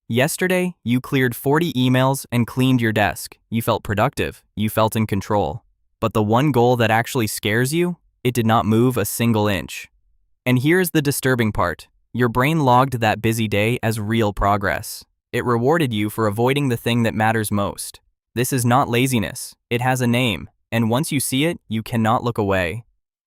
Yesterday, you cleared 40 emails and cleaned your desk. You felt productive. You felt in control. But the one goal that actually scares you, it did not move a single inch. And here's the disturbing part. Your brain logged that busy day as real progress. It rewarded you for avoiding the thing that matters most. This is not laziness. It has a name, and once you see it, you cannot look away.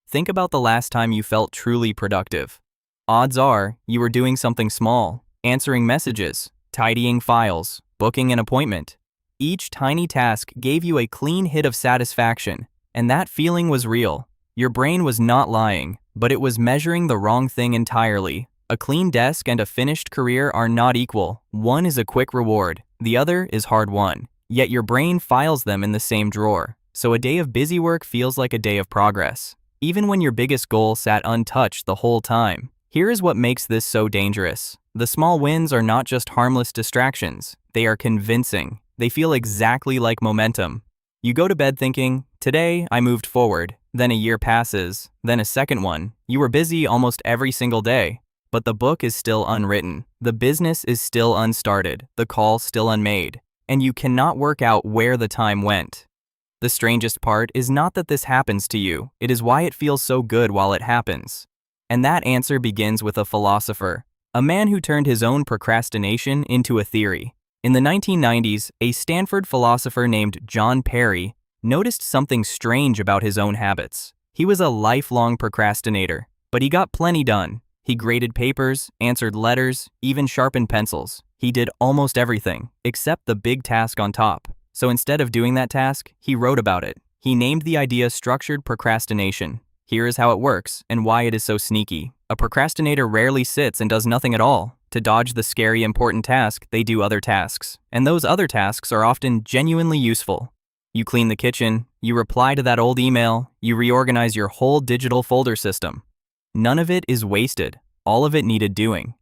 Think about the last time you felt truly productive. Odds are, you were doing something small, answering messages, tidying files, booking an appointment. Each tiny task gave you a clean hit of satisfaction, and that feeling was real. Your brain was not lying, but it was measuring the wrong thing entirely. A clean desk and a finished career are not equal. One is a quick reward, the other is hard-won. Yet your brain files them in the same drawer. So a day of busy work feels like a day of progress, even when your biggest goal sat untouched the whole time. Here is what makes this so dangerous. The small wins are not just harmless distractions. They are convincing. They feel exactly like momentum. You go to bed thinking, today I moved forward. Then a year passes, then a second one. You were busy almost every single day. But the book is still unwritten. The business is still unstarted. The call still unmade. And you cannot work out where the time went. The strangest part is not that this happens to you. It is why it feels so good while it happens. And that answer begins with a philosopher, a man who turned his own procrastination into a theory. In the 1990s, a Stanford philosopher named John Perry noticed something strange about his own habits. He was a lifelong procrastinator, but he got plenty done. He graded papers, answered letters, even sharpened pencils. He did almost everything, except the big task on top. So instead of doing that task, he wrote about it. He named the idea structured procrastination. Here is how it works and why it is so sneaky. A procrastinator rarely sits and does nothing at all. To dodge the scary important task, they do other tasks. And those other tasks are often genuinely useful. You clean the kitchen, you reply to that old email, you reorganize your whole digital folder system. None of it is wasted. All of it needed doing.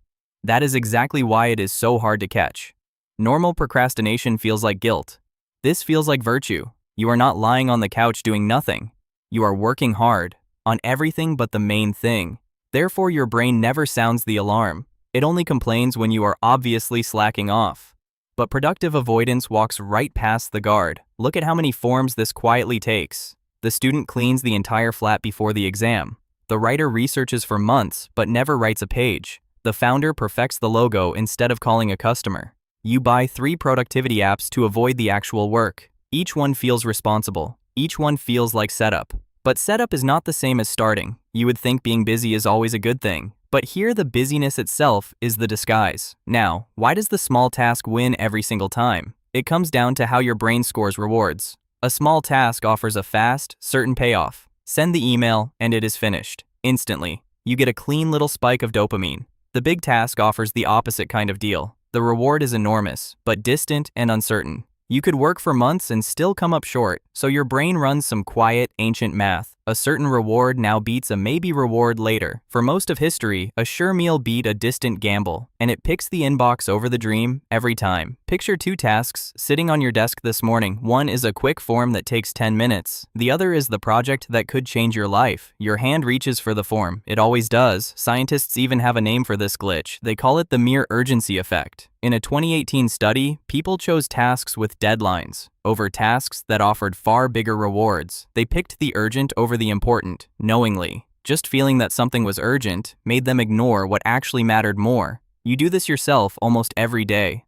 That is exactly why it is so hard to catch. Normal procrastination feels like guilt. This feels like virtue. You are not lying on the couch doing nothing. You are working hard on everything but the main thing. Therefore, your brain never sounds the alarm. It only complains when you are obviously slacking off. But productive avoidance walks right past the guard. Look at how many forms this quietly takes. The student cleans the entire flat before the exam. The writer researches for months but never writes a page. The founder perfects the logo instead of calling a customer. You buy 3 productivity apps to avoid the actual work. Each one feels responsible. Each one feels like setup. But setup is not the same as starting. You would think being busy is always a good thing. But here the busyness itself is the disguise. Now, why does the small task win every single time? It comes down to how your brain scores rewards. A small task offers a fast, certain payoff. Send the email and it is finished. Instantly. You get a clean little spike of dopamine. The big task offers the opposite kind of deal. The reward is enormous, but distant and uncertain. You could work for months and still come up short, so your brain runs some quiet, ancient math. A certain reward now beats a maybe reward later. For most of history, a sure meal beat a distant gamble, and it picks the inbox over the dream every time. Picture 2 tasks sitting on your desk this morning. One is a quick form that takes 10 minutes. The other is the project that could change your life. Your hand reaches for the form. It always does. Scientists even have a name for this glitch. They call it the mere urgency effect. In a 2018 study, people chose tasks with deadlines over tasks that offered far bigger rewards. They picked the urgent over the important, knowingly. Just feeling that something was urgent made them ignore what actually mattered more. You do this yourself almost every day.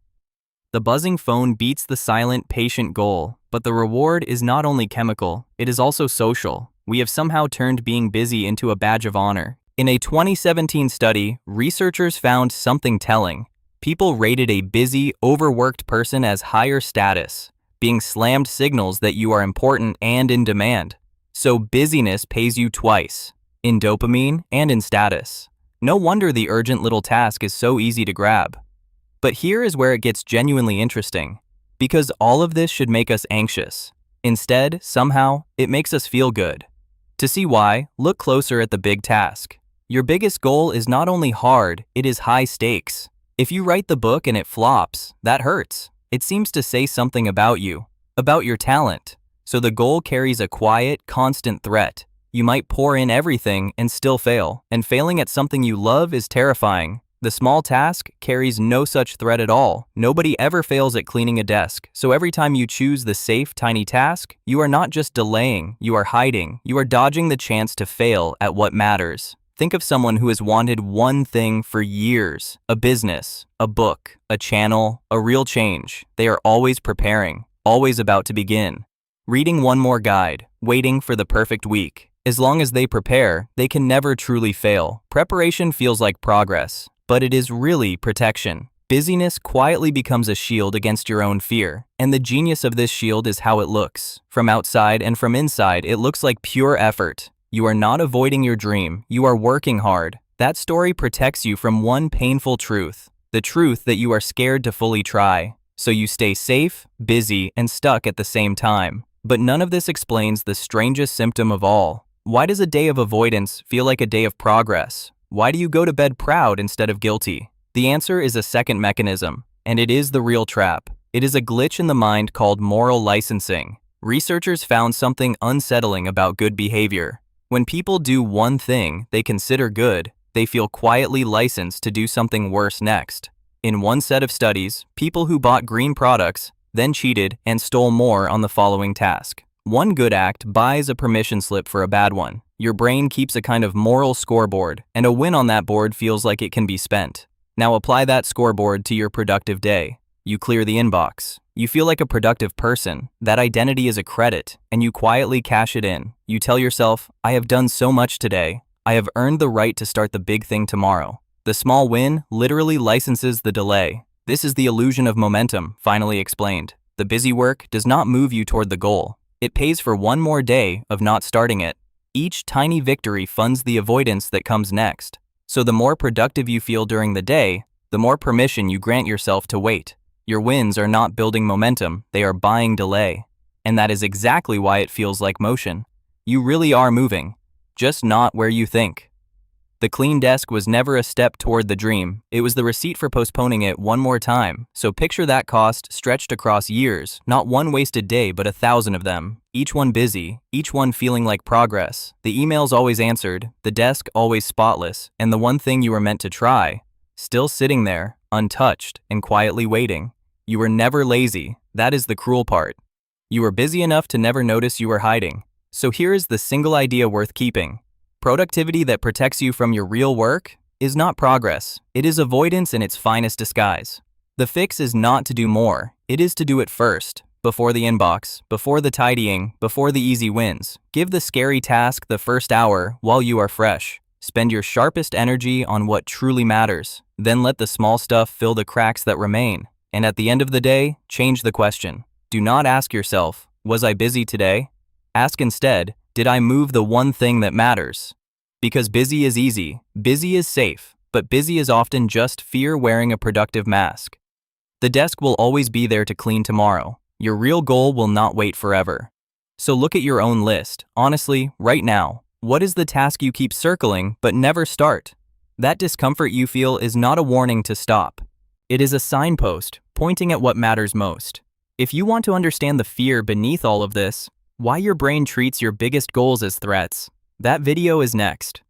The buzzing phone beats the silent, patient goal, but the reward is not only chemical, it is also social. We have somehow turned being busy into a badge of honor. In a 2017 study, researchers found something telling. People rated a busy, overworked person as higher status. Being slammed signals that you are important and in demand. So busyness pays you twice, in dopamine and in status. No wonder the urgent little task is so easy to grab. But here is where it gets genuinely interesting. Because all of this should make us anxious. Instead, somehow, it makes us feel good. To see why, look closer at the big task. Your biggest goal is not only hard, it is high stakes. If you write the book and it flops, that hurts. It seems to say something about you, about your talent. So the goal carries a quiet, constant threat. You might pour in everything and still fail. And failing at something you love is terrifying. The small task carries no such threat at all. Nobody ever fails at cleaning a desk, so every time you choose the safe, tiny task, you are not just delaying, you are hiding, you are dodging the chance to fail at what matters. Think of someone who has wanted one thing for years: a business, a book, a channel, a real change. They are always preparing, always about to begin. Reading one more guide, waiting for the perfect week. As long as they prepare, they can never truly fail. Preparation feels like progress, but it is really protection. Busyness quietly becomes a shield against your own fear, and the genius of this shield is how it looks. From outside and from inside, it looks like pure effort. You are not avoiding your dream, you are working hard. That story protects you from one painful truth, the truth that you are scared to fully try. So you stay safe, busy, and stuck at the same time. But none of this explains the strangest symptom of all. Why does a day of avoidance feel like a day of progress? Why do you go to bed proud instead of guilty? The answer is a second mechanism, and it is the real trap. It is a glitch in the mind called moral licensing. Researchers found something unsettling about good behavior. When people do one thing they consider good, they feel quietly licensed to do something worse next. In one set of studies, people who bought green products then cheated and stole more on the following task. One good act buys a permission slip for a bad one. Your brain keeps a kind of moral scoreboard, and a win on that board feels like it can be spent. Now apply that scoreboard to your productive day. You clear the inbox. You feel like a productive person. That identity is a credit, and you quietly cash it in. You tell yourself, I have done so much today. I have earned the right to start the big thing tomorrow. The small win literally licenses the delay. This is the illusion of momentum, finally explained. The busy work does not move you toward the goal. It pays for one more day of not starting it. Each tiny victory funds the avoidance that comes next. So the more productive you feel during the day, the more permission you grant yourself to wait. Your wins are not building momentum, they are buying delay. And that is exactly why it feels like motion. You really are moving, just not where you think. The clean desk was never a step toward the dream, it was the receipt for postponing it one more time. So picture that cost stretched across years, not one wasted day but 1,000 of them. Each one busy, each one feeling like progress. The emails always answered, the desk always spotless, and the one thing you were meant to try, still sitting there, untouched, and quietly waiting. You were never lazy, that is the cruel part. You were busy enough to never notice you were hiding. So here is the single idea worth keeping. Productivity that protects you from your real work is not progress. It is avoidance in its finest disguise. The fix is not to do more. It is to do it first, before the inbox, before the tidying, before the easy wins. Give the scary task the first hour while you are fresh. Spend your sharpest energy on what truly matters. Then let the small stuff fill the cracks that remain. And at the end of the day, change the question. Do not ask yourself, was I busy today? Ask instead, did I move the one thing that matters? Because busy is easy, busy is safe, but busy is often just fear wearing a productive mask. The desk will always be there to clean tomorrow. Your real goal will not wait forever. So look at your own list, honestly, right now. What is the task you keep circling but never start? That discomfort you feel is not a warning to stop. It is a signpost pointing at what matters most. If you want to understand the fear beneath all of this, why your brain treats your biggest goals as threats, that video is next.